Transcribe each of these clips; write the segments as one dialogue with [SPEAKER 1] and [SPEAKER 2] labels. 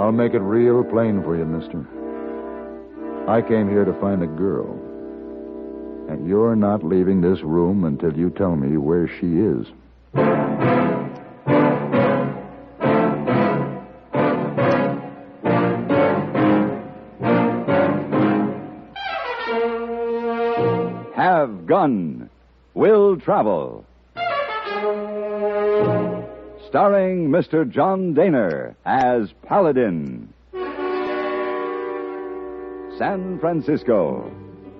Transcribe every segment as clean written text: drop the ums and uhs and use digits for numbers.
[SPEAKER 1] I'll make it real plain for you, mister. I came here to find a girl. And you're not leaving this room until you tell me where she is.
[SPEAKER 2] Have Gun. Will Travel. Starring Mr. John Dehner as Paladin. San Francisco,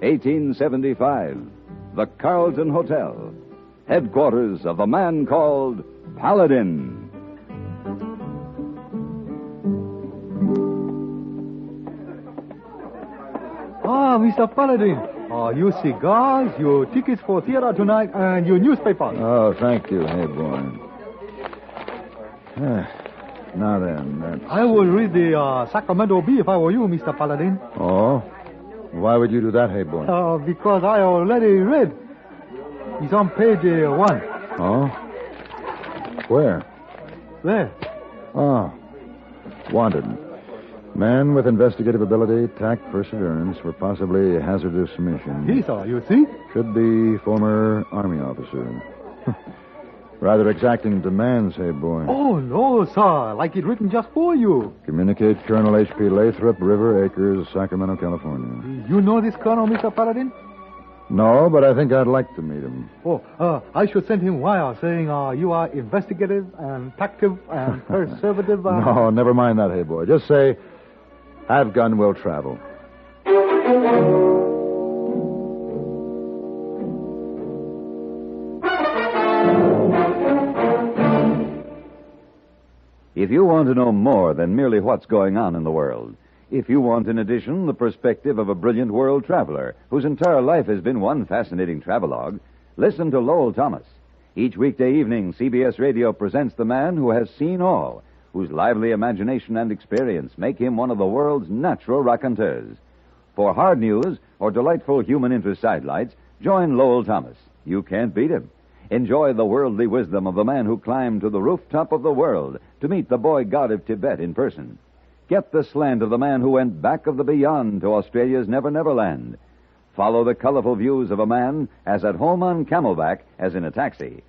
[SPEAKER 2] 1875. The Carlton Hotel. Headquarters of the man called Paladin.
[SPEAKER 3] Ah, Mr. Paladin. Your cigars, your tickets for theater tonight, and your newspaper.
[SPEAKER 1] Oh, thank you, hey boy. Now then,
[SPEAKER 3] I will read the Sacramento Bee if I were you, Mr. Paladin.
[SPEAKER 1] Oh? Why would you do that, hey boy?
[SPEAKER 3] Because I already read. It's on page 1.
[SPEAKER 1] Oh? Where?
[SPEAKER 3] There.
[SPEAKER 1] Oh. Wanted. Man with investigative ability, tact, perseverance for possibly hazardous mission.
[SPEAKER 3] He saw, you see?
[SPEAKER 1] Should be former Army officer. Rather exacting demands, hey boy.
[SPEAKER 3] Oh, no, sir. Like it written just for you.
[SPEAKER 1] Communicate Colonel H.P. Lathrop, River Acres, Sacramento, California.
[SPEAKER 3] You know this colonel, Mr. Paladin?
[SPEAKER 1] No, but I think I'd like to meet him.
[SPEAKER 3] Oh, I should send him wire saying you are investigative and tactive and perservative.
[SPEAKER 1] No, never mind that, hey boy. Just say, have gun, will travel.
[SPEAKER 2] If you want to know more than merely what's going on in the world, if you want, in addition, the perspective of a brilliant world traveler whose entire life has been one fascinating travelogue, listen to Lowell Thomas. Each weekday evening, CBS Radio presents the man who has seen all, whose lively imagination and experience make him one of the world's natural raconteurs. For hard news or delightful human interest sidelights, join Lowell Thomas. You can't beat him. Enjoy the worldly wisdom of the man who climbed to the rooftop of the world to meet the boy god of Tibet in person. Get the slant of the man who went back of the beyond to Australia's Never Never Land. Follow the colorful views of a man as at home on Camelback as in a taxi.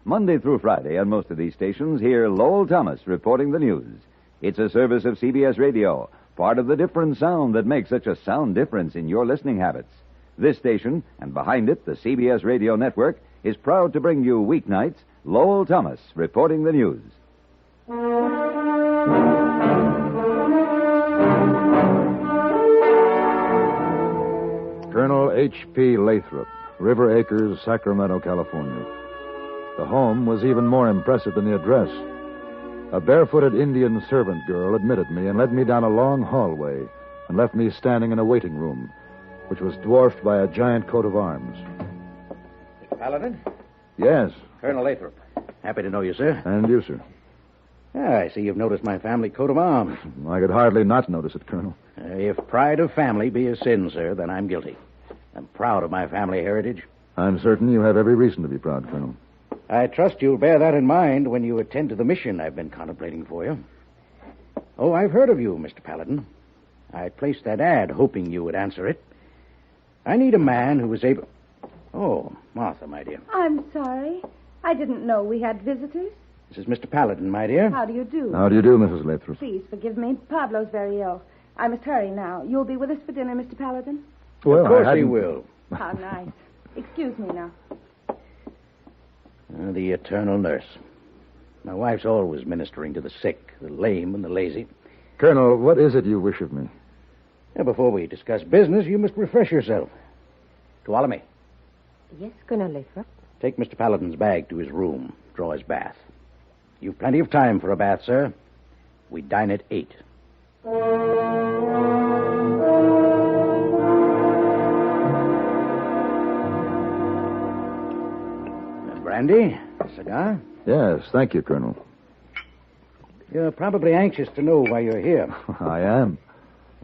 [SPEAKER 2] Monday through Friday on most of these stations, hear Lowell Thomas reporting the news. It's a service of CBS Radio, part of the different sound that makes such a sound difference in your listening habits. This station, and behind it, the CBS Radio Network, is proud to bring you weeknights Lowell Thomas reporting the news.
[SPEAKER 1] Colonel H.P. Lathrop, River Acres, Sacramento, California. The home was even more impressive than the address. A barefooted Indian servant girl admitted me and led me down a long hallway and left me standing in a waiting room, which was dwarfed by a giant coat of arms.
[SPEAKER 4] Mr. Paladin?
[SPEAKER 1] Yes.
[SPEAKER 4] Colonel Lathrop. Happy to know you, sir.
[SPEAKER 1] And you, sir.
[SPEAKER 4] I see you've noticed my family coat of arms.
[SPEAKER 1] I could hardly not notice it, Colonel.
[SPEAKER 4] If pride of family be a sin, sir, then I'm guilty. I'm proud of my family heritage.
[SPEAKER 1] I'm certain you have every reason to be proud, Colonel.
[SPEAKER 4] I trust you'll bear that in mind when you attend to the mission I've been contemplating for you. Oh, I've heard of you, Mr. Paladin. I placed that ad hoping you would answer it. I need a man who is able... Oh, Martha, my dear.
[SPEAKER 5] I'm sorry. I didn't know we had visitors.
[SPEAKER 4] This is Mr. Paladin, my dear.
[SPEAKER 5] How do you do?
[SPEAKER 1] How do you do, Mrs. Lathrop?
[SPEAKER 5] Please forgive me. Pablo's very ill. I must hurry now. You'll be with us for dinner, Mr. Paladin?
[SPEAKER 1] Well,
[SPEAKER 4] of course he will.
[SPEAKER 5] How nice. Excuse me now.
[SPEAKER 4] The eternal nurse. My wife's always ministering to the sick, the lame, and the lazy.
[SPEAKER 1] Colonel, what is it you wish of me?
[SPEAKER 4] Before we discuss business, you must refresh yourself. Tuolumne.
[SPEAKER 6] Yes, Colonel Lathrop.
[SPEAKER 4] Take Mr. Paladin's bag to his room. Draw his bath. You've plenty of time for a bath, sir. We dine at 8. Brandy? A cigar?
[SPEAKER 1] Yes, thank you, Colonel.
[SPEAKER 4] You're probably anxious to know why you're here.
[SPEAKER 1] I am.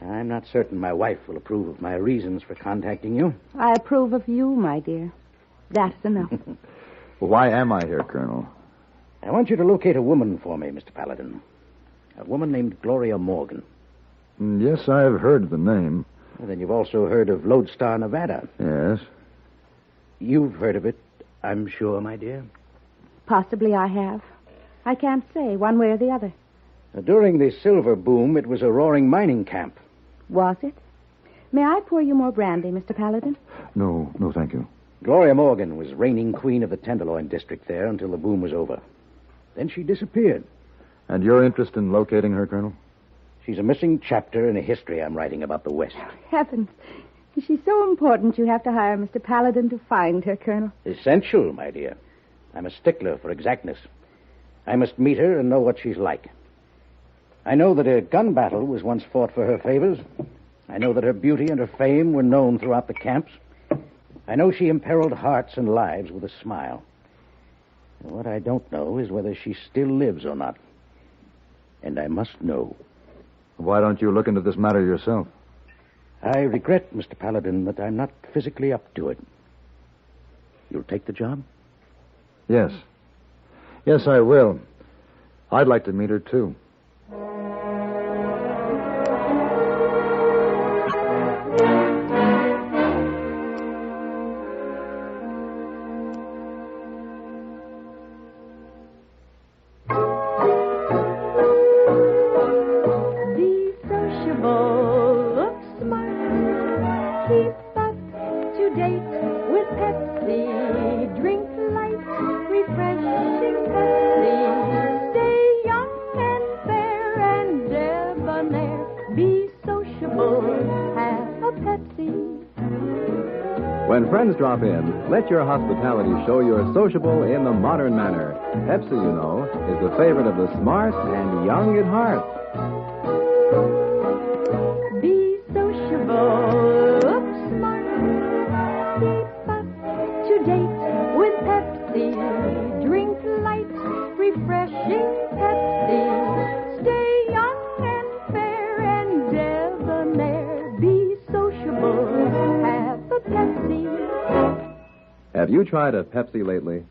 [SPEAKER 4] I'm not certain my wife will approve of my reasons for contacting you.
[SPEAKER 5] I approve of you, my dear. That's enough.
[SPEAKER 1] Why am I here, Colonel?
[SPEAKER 4] I want you to locate a woman for me, Mr. Paladin. A woman named Gloria Morgan.
[SPEAKER 1] Yes, I've heard the name.
[SPEAKER 4] Well, then you've also heard of Lodestar, Nevada.
[SPEAKER 1] Yes.
[SPEAKER 4] You've heard of it, I'm sure, my dear.
[SPEAKER 5] Possibly I have. I can't say one way or the other.
[SPEAKER 4] During the silver boom, it was a roaring mining camp.
[SPEAKER 5] Was it? May I pour you more brandy, Mr. Paladin?
[SPEAKER 1] No, thank you.
[SPEAKER 4] Gloria Morgan was reigning queen of the Tenderloin district there until the boom was over. Then she disappeared.
[SPEAKER 1] And you're interested in locating her, Colonel?
[SPEAKER 4] She's a missing chapter in a history I'm writing about the West.
[SPEAKER 5] Heavens. She's so important you have to hire Mr. Paladin to find her, Colonel.
[SPEAKER 4] Essential, my dear. I'm a stickler for exactness. I must meet her and know what she's like. I know that a gun battle was once fought for her favors. I know that her beauty and her fame were known throughout the camps. I know she imperiled hearts and lives with a smile. And what I don't know is whether she still lives or not. And I must know.
[SPEAKER 1] Why don't you look into this matter yourself?
[SPEAKER 4] I regret, Mr. Paladin, that I'm not physically up to it. You'll take the job?
[SPEAKER 1] Yes. Yes, I will. I'd like to meet her, too.
[SPEAKER 7] When friends drop in, let your hospitality show you're sociable in the modern manner. Pepsi, you know, is the favorite of the smart and young at heart.
[SPEAKER 8] Be sociable, smart, keep up to date with Pepsi. Drink light, refreshing Pepsi. Stay young and fair and debonair. Be sociable, have a Pepsi.
[SPEAKER 7] Have you tried a Pepsi lately?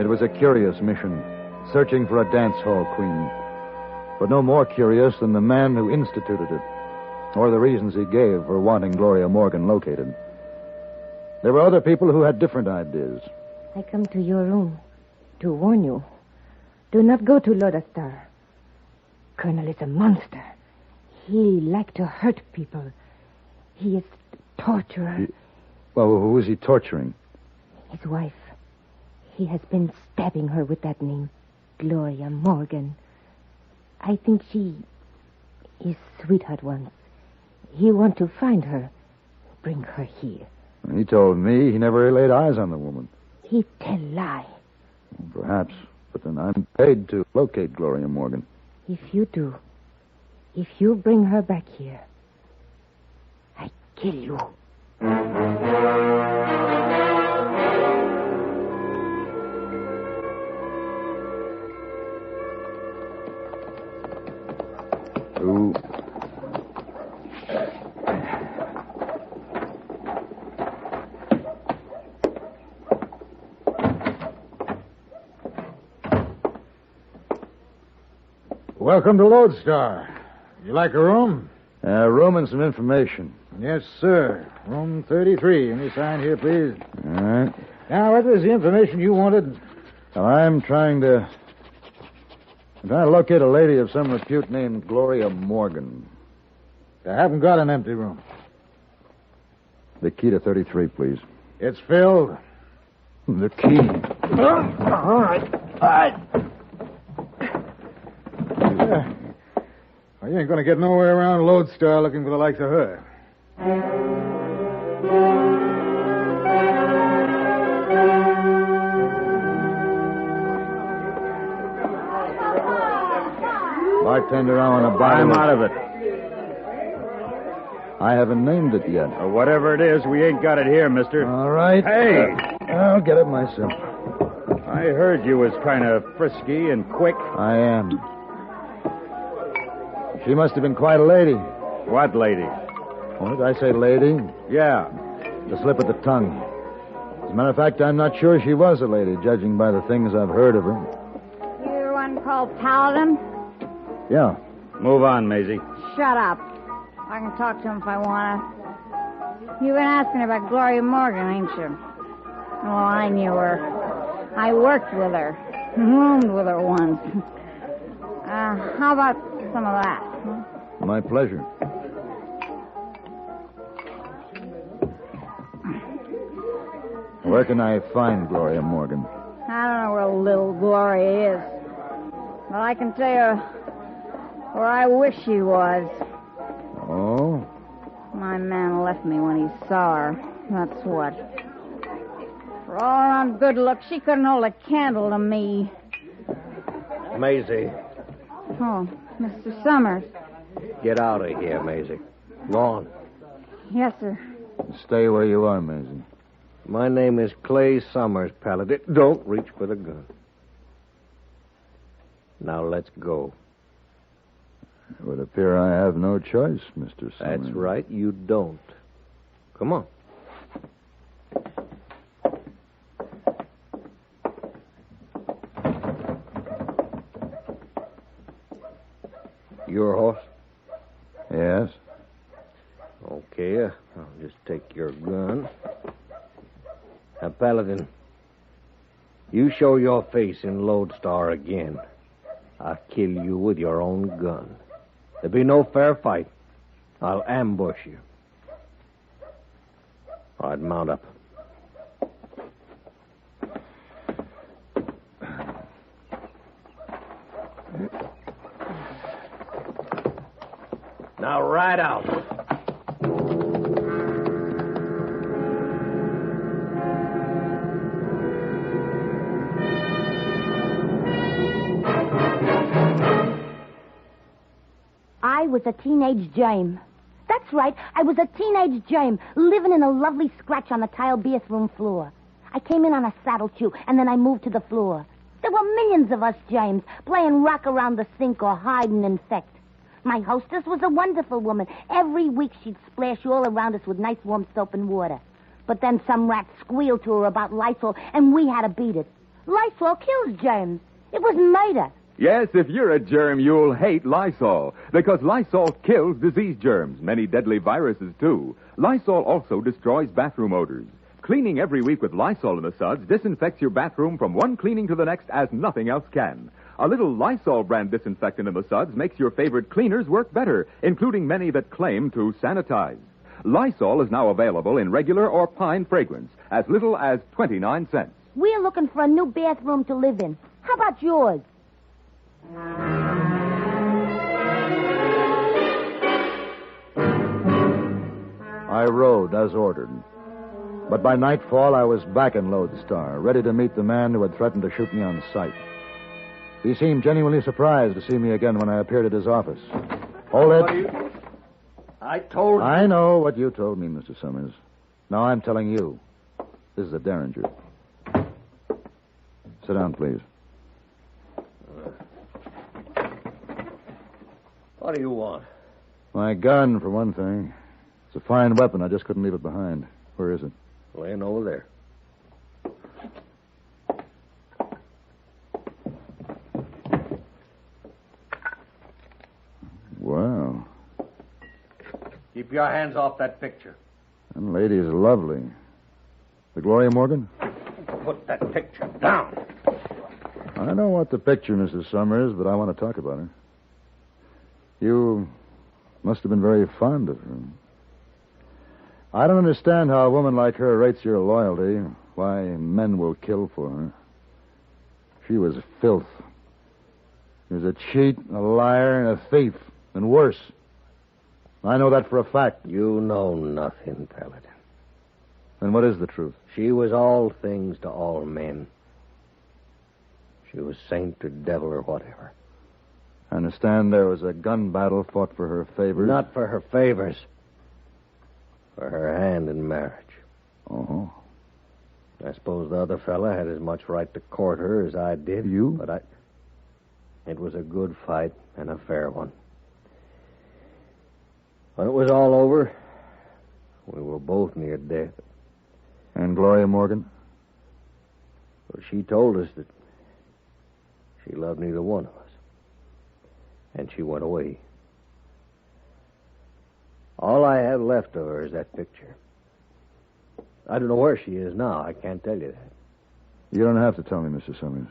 [SPEAKER 1] It was a curious mission, searching for a dance hall queen. But no more curious than the man who instituted it, or the reasons he gave for wanting Gloria Morgan located. There were other people who had different ideas.
[SPEAKER 6] I come to your room to warn you. Do not go to Lodestar. Colonel is a monster. He likes to hurt people. He is a torturer.
[SPEAKER 1] Well, who is he torturing?
[SPEAKER 6] His wife. He has been stabbing her with that name, Gloria Morgan. I think she his sweetheart once. He want to find her, bring her here.
[SPEAKER 1] He told me he never laid eyes on the woman.
[SPEAKER 6] He tell lie.
[SPEAKER 1] Perhaps, but then I'm paid to locate Gloria Morgan.
[SPEAKER 6] If you do, if you bring her back here, I kill you.
[SPEAKER 1] Who?
[SPEAKER 9] Welcome to Lodestar. You like a room?
[SPEAKER 1] A room and some information.
[SPEAKER 9] Yes, sir. Room 33. Any sign here, please?
[SPEAKER 1] All right.
[SPEAKER 9] Now, what was the information you wanted?
[SPEAKER 1] Well, I'm trying to locate a lady of some repute named Gloria Morgan.
[SPEAKER 9] I haven't got an empty room.
[SPEAKER 1] The key to 33, please.
[SPEAKER 9] It's filled.
[SPEAKER 1] The key.
[SPEAKER 9] All right. Well, you ain't going to get nowhere around Lodestar looking for the likes of her.
[SPEAKER 1] Bartender, I want to buy
[SPEAKER 10] I'm out of it.
[SPEAKER 1] I haven't named it yet.
[SPEAKER 10] Whatever it is, we ain't got it here, mister.
[SPEAKER 1] All right.
[SPEAKER 10] Hey!
[SPEAKER 1] I'll get it myself.
[SPEAKER 10] I heard you was kind of frisky and quick.
[SPEAKER 1] I am. She must have been quite a lady.
[SPEAKER 10] What lady?
[SPEAKER 1] Oh, did I say lady?
[SPEAKER 10] Yeah.
[SPEAKER 1] The slip of the tongue. As a matter of fact, I'm not sure she was a lady, judging by the things I've heard of her.
[SPEAKER 11] You the one called Paladin?
[SPEAKER 1] Yeah.
[SPEAKER 10] Move on, Maisie.
[SPEAKER 11] Shut up. I can talk to him if I want to. You've been asking about Gloria Morgan, ain't you? Oh, I knew her. I worked with her. Roomed with her once. How about some of that? Huh?
[SPEAKER 1] My pleasure. Where can I find Gloria Morgan?
[SPEAKER 11] I don't know where little Gloria is. But I can tell you where I wish she was.
[SPEAKER 1] Oh?
[SPEAKER 11] My man left me when he saw her. That's what. For all around good looks, she couldn't hold a candle to me.
[SPEAKER 12] Maisie,
[SPEAKER 11] Oh, Mr. Summers.
[SPEAKER 12] get out of here, Maisie. Go on.
[SPEAKER 11] Yes, sir.
[SPEAKER 1] Stay where you are, Maisie.
[SPEAKER 12] My name is Clay Summers, Paladin. Don't reach for the gun. Now let's go.
[SPEAKER 1] It would appear I have no choice, Mr. Summers.
[SPEAKER 12] That's right, you don't. Come on. Your horse?
[SPEAKER 1] Yes?
[SPEAKER 12] Okay, I'll just take your gun. Now, Paladin, you show your face in Lodestar again, I'll kill you with your own gun. There'll be no fair fight. I'll ambush you. All right, mount up. Now ride out.
[SPEAKER 6] I was a teenage germ. That's right, I was a teenage germ, living in a lovely scratch on the tile bathroom floor. I came in on a saddle chew, and then I moved to the floor. There were millions of us germs, playing rock around the sink or hide and infect. My hostess was a wonderful woman. Every week she'd splash all around us with nice warm soap and water. But then some rat squealed to her about Lysol, and we had to beat it. Lysol kills germs. It was murder.
[SPEAKER 13] Yes, if you're a germ, you'll hate Lysol, because Lysol kills disease germs, many deadly viruses, too. Lysol also destroys bathroom odors. Cleaning every week with Lysol in the suds disinfects your bathroom from one cleaning to the next as nothing else can. A little Lysol brand disinfectant in the suds makes your favorite cleaners work better, including many that claim to sanitize. Lysol is now available in regular or pine fragrance, as little as 29 cents.
[SPEAKER 6] We're looking for a new bathroom to live in. How about yours?
[SPEAKER 1] I rode as ordered. But by nightfall, I was back in Lodestar, ready to meet the man who had threatened to shoot me on sight. He seemed genuinely surprised to see me again when I appeared at his office. Hold it.
[SPEAKER 12] I told you.
[SPEAKER 1] I know what you told me, Mr. Summers. Now I'm telling you. This is a derringer. Sit down, please.
[SPEAKER 12] What do you want?
[SPEAKER 1] My gun, for one thing. It's a fine weapon. I just couldn't leave it behind. Where is it?
[SPEAKER 12] Laying over there.
[SPEAKER 1] Wow.
[SPEAKER 12] Keep your hands off that picture.
[SPEAKER 1] That lady's lovely. The Gloria Morgan?
[SPEAKER 12] Put that picture down.
[SPEAKER 1] I don't want the picture, Mrs. Summers, but I want to talk about her. You must have been very fond of her. I don't understand how a woman like her rates your loyalty, why men will kill for her. She was filth. She was a cheat, a liar, and a thief, and worse. I know that for a fact.
[SPEAKER 12] You know nothing, Paladin.
[SPEAKER 1] Then what is the truth?
[SPEAKER 12] She was all things to all men. She was saint or devil or whatever.
[SPEAKER 1] I understand there was a gun battle fought for her favors.
[SPEAKER 12] Not for her favors. For her hand in marriage.
[SPEAKER 1] Oh.
[SPEAKER 12] I suppose the other fella had as much right to court her as I did.
[SPEAKER 1] You?
[SPEAKER 12] But it was a good fight and a fair one. When it was all over, we were both near death.
[SPEAKER 1] And Gloria Morgan?
[SPEAKER 12] But she told us that she loved neither one of us. And she went away. All I have left of her is that picture. I don't know where she is now. I can't tell you that.
[SPEAKER 1] You don't have to tell me, Mr. Summers.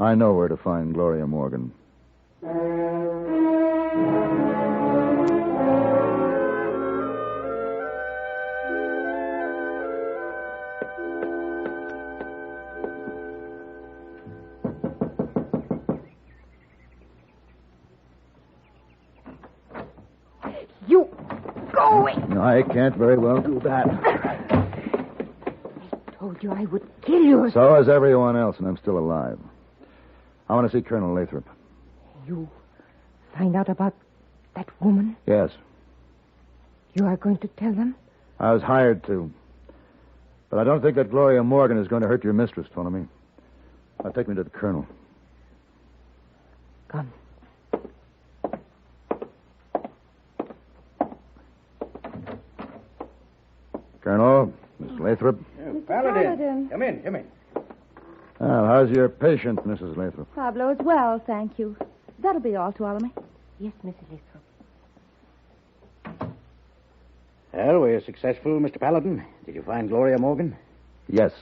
[SPEAKER 1] I know where to find Gloria Morgan.
[SPEAKER 6] You go away.
[SPEAKER 1] I can't very well do that.
[SPEAKER 6] I told you I would kill you.
[SPEAKER 1] So has everyone else, and I'm still alive. I want to see Colonel Lathrop.
[SPEAKER 6] You find out about that woman?
[SPEAKER 1] Yes.
[SPEAKER 6] You are going to tell them?
[SPEAKER 1] I was hired to. But I don't think that Gloria Morgan is going to hurt your mistress, Ptolemy. Now take me to the Colonel.
[SPEAKER 6] Come.
[SPEAKER 1] Colonel, Miss Lathrop.
[SPEAKER 4] Paladin. Come in.
[SPEAKER 1] Well, how's your patient, Mrs. Lathrop?
[SPEAKER 5] Pablo is well, thank you. That'll be all, Ptolemy.
[SPEAKER 6] Yes, Mrs. Lathrop.
[SPEAKER 4] Well, were you successful, Mr. Paladin? Did you find Gloria Morgan?
[SPEAKER 1] Yes.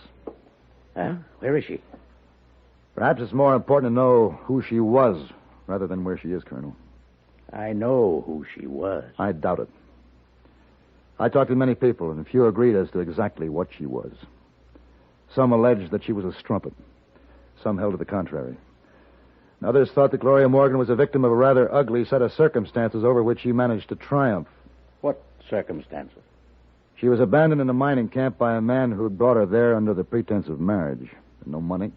[SPEAKER 4] Where is she?
[SPEAKER 1] Perhaps it's more important to know who she was rather than where she is, Colonel.
[SPEAKER 4] I know who she was.
[SPEAKER 1] I doubt it. I talked to many people, and few agreed as to exactly what she was. Some alleged that she was a strumpet. Some held to the contrary. And others thought that Gloria Morgan was a victim of a rather ugly set of circumstances over which she managed to triumph.
[SPEAKER 4] What circumstances?
[SPEAKER 1] She was abandoned in a mining camp by a man who'd brought her there under the pretense of marriage. No money,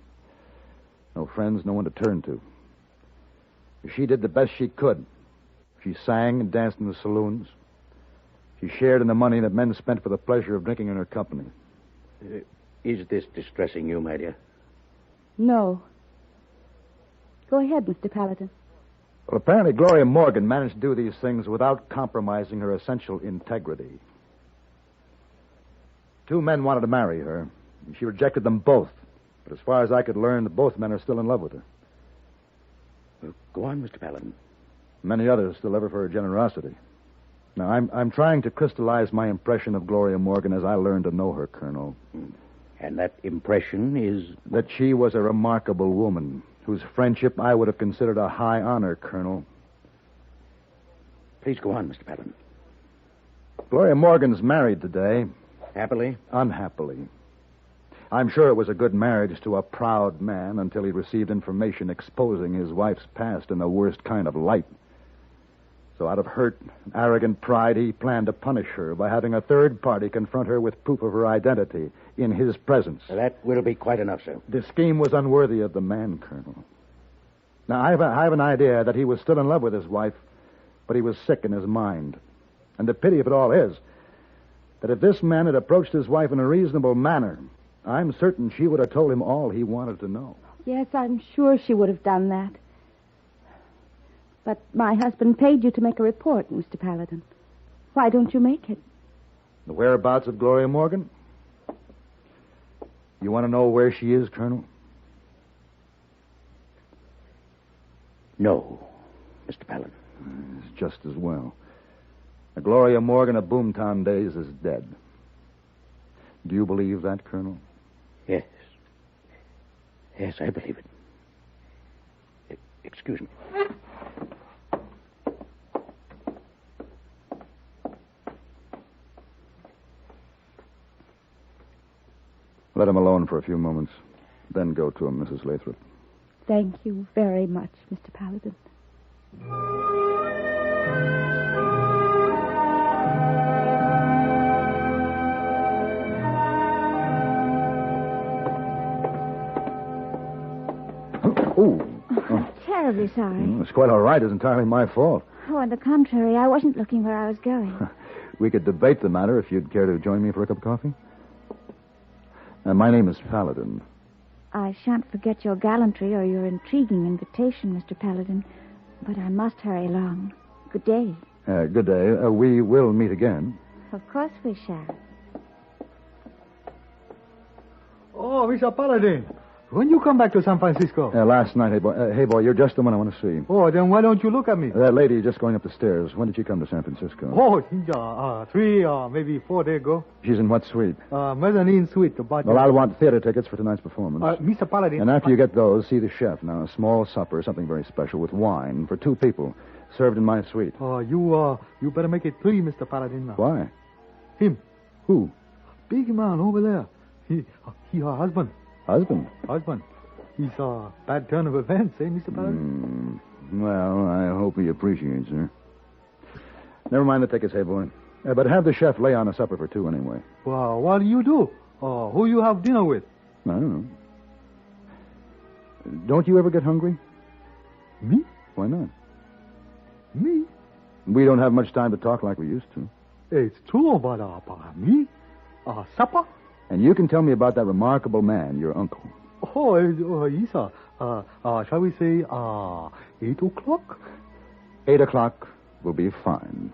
[SPEAKER 1] no friends, no one to turn to. She did the best she could. She sang and danced in the saloons. She shared in the money that men spent for the pleasure of drinking in her company.
[SPEAKER 4] Is this distressing you, my dear?
[SPEAKER 5] No. Go ahead, Mr. Paladin.
[SPEAKER 1] Well, apparently Gloria Morgan managed to do these things without compromising her essential integrity. 2 men wanted to marry her, and she rejected them both. But as far as I could learn, both men are still in love with her.
[SPEAKER 4] Well, go on, Mr. Paladin.
[SPEAKER 1] Many others still love her for her generosity. Now, I'm trying to crystallize my impression of Gloria Morgan as I learned to know her, Colonel.
[SPEAKER 4] And that impression is?
[SPEAKER 1] That she was a remarkable woman, whose friendship I would have considered a high honor, Colonel.
[SPEAKER 4] Please go on, Mr. Paladin.
[SPEAKER 1] Gloria Morgan's married today.
[SPEAKER 4] Happily?
[SPEAKER 1] Unhappily. I'm sure it was a good marriage to a proud man until he received information exposing his wife's past in the worst kind of light. So out of hurt and arrogant pride, he planned to punish her by having a third party confront her with proof of her identity in his presence.
[SPEAKER 4] That will be quite enough, sir.
[SPEAKER 1] The scheme was unworthy of the man, Colonel. Now, I have an idea that he was still in love with his wife, but he was sick in his mind. And the pity of it all is that if this man had approached his wife in a reasonable manner, I'm certain she would have told him all he wanted to know.
[SPEAKER 5] Yes, I'm sure she would have done that. But my husband paid you to make a report, Mr. Paladin. Why don't you make it?
[SPEAKER 1] The whereabouts of Gloria Morgan? You want to know where she is, Colonel?
[SPEAKER 4] No, Mr. Paladin.
[SPEAKER 1] It's just as well. The Gloria Morgan of Boomtown days is dead. Do you believe that, Colonel?
[SPEAKER 4] Yes. Yes, I believe it. Excuse me.
[SPEAKER 1] Let him alone for a few moments. Then go to him, Mrs. Lathrop.
[SPEAKER 5] Thank you very much, Mr. Paladin.
[SPEAKER 11] Terribly sorry.
[SPEAKER 1] It's quite all right. It's entirely my fault.
[SPEAKER 11] Oh, on the contrary, I wasn't looking where I was going.
[SPEAKER 1] We could debate the matter if you'd care to join me for a cup of coffee. My name is Paladin.
[SPEAKER 11] I shan't forget your gallantry or your intriguing invitation, Mr. Paladin, but I must hurry along. Good day.
[SPEAKER 1] Good day. We will meet again.
[SPEAKER 11] Of course we shall.
[SPEAKER 3] Oh, Mr. Paladin. When you come back to San Francisco?
[SPEAKER 1] Last night, hey, boy, you're just the one I want to see.
[SPEAKER 3] Oh, then why don't you look at me?
[SPEAKER 1] That lady just going up the stairs. When did she come to San Francisco?
[SPEAKER 3] Oh, 3 or maybe 4 days ago.
[SPEAKER 1] She's in what suite?
[SPEAKER 3] Mezzanine suite.
[SPEAKER 1] Well, I'll want theater tickets for tonight's performance.
[SPEAKER 3] Mr. Paladin.
[SPEAKER 1] And after you get those, see the chef. Now, a small supper, something very special with wine for 2 people, served in my suite.
[SPEAKER 3] You better make it 3, Mr. Paladin.
[SPEAKER 1] Why?
[SPEAKER 3] Him.
[SPEAKER 1] Who?
[SPEAKER 3] Big man over there. He her husband.
[SPEAKER 1] Husband?
[SPEAKER 3] Husband. He's a bad turn of events, eh, Mr. Paladin?
[SPEAKER 1] Well, I hope he appreciates her. Never mind the tickets, hey, boy. But have the chef lay on a supper for 2 anyway.
[SPEAKER 3] Well, what do you do? Who you have dinner with?
[SPEAKER 1] I don't know. Don't you ever get hungry?
[SPEAKER 3] Me?
[SPEAKER 1] Why not?
[SPEAKER 3] Me?
[SPEAKER 1] We don't have much time to talk like we used to.
[SPEAKER 3] It's true, but me? Supper?
[SPEAKER 1] And you can tell me about that remarkable man, your uncle.
[SPEAKER 3] Yes, shall we say, 8 o'clock?
[SPEAKER 1] 8 o'clock will be fine.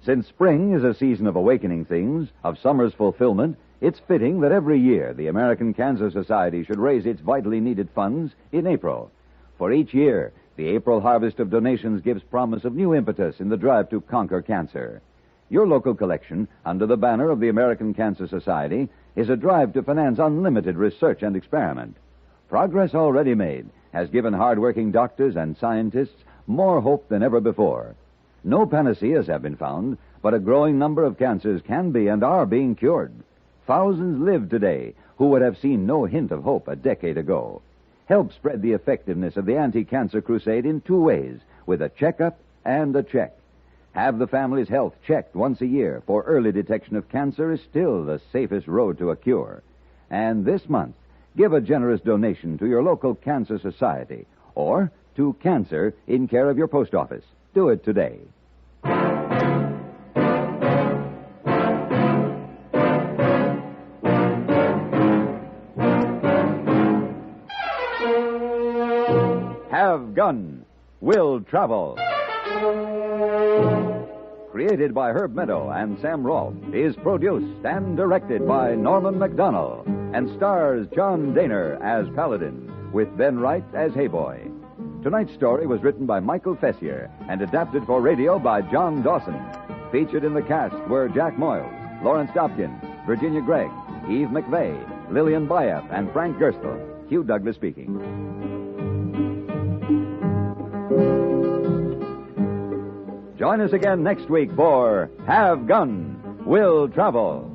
[SPEAKER 2] Since spring is a season of awakening things, of summer's fulfillment, it's fitting that every year the American Cancer Society should raise its vitally needed funds in April. For each year, the April harvest of donations gives promise of new impetus in the drive to conquer cancer. Your local collection, under the banner of the American Cancer Society, is a drive to finance unlimited research and experiment. Progress already made has given hard-working doctors and scientists more hope than ever before. No panaceas have been found, but a growing number of cancers can be and are being cured. Thousands live today who would have seen no hint of hope a decade ago. Help spread the effectiveness of the anti-cancer crusade in 2 ways, with a checkup and a check. Have the family's health checked once a year, for early detection of cancer is still the safest road to a cure. And this month, give a generous donation to your local cancer society or to Cancer in care of your post office. Do it today. Have Gun Will Travel. Created by Herb Meadow and Sam Rolfe, is produced and directed by Norman MacDonald and stars John Dehner as Paladin with Ben Wright as Hayboy. Tonight's story was written by Michael Fessier and adapted for radio by John Dawson. Featured in the cast were Jack Moyles, Lawrence Dobkin, Virginia Gregg, Eve McVeigh, Lillian Bayef, and Frank Gerstle. Hugh Douglas speaking. Join us again next week for Have Gun Will Travel.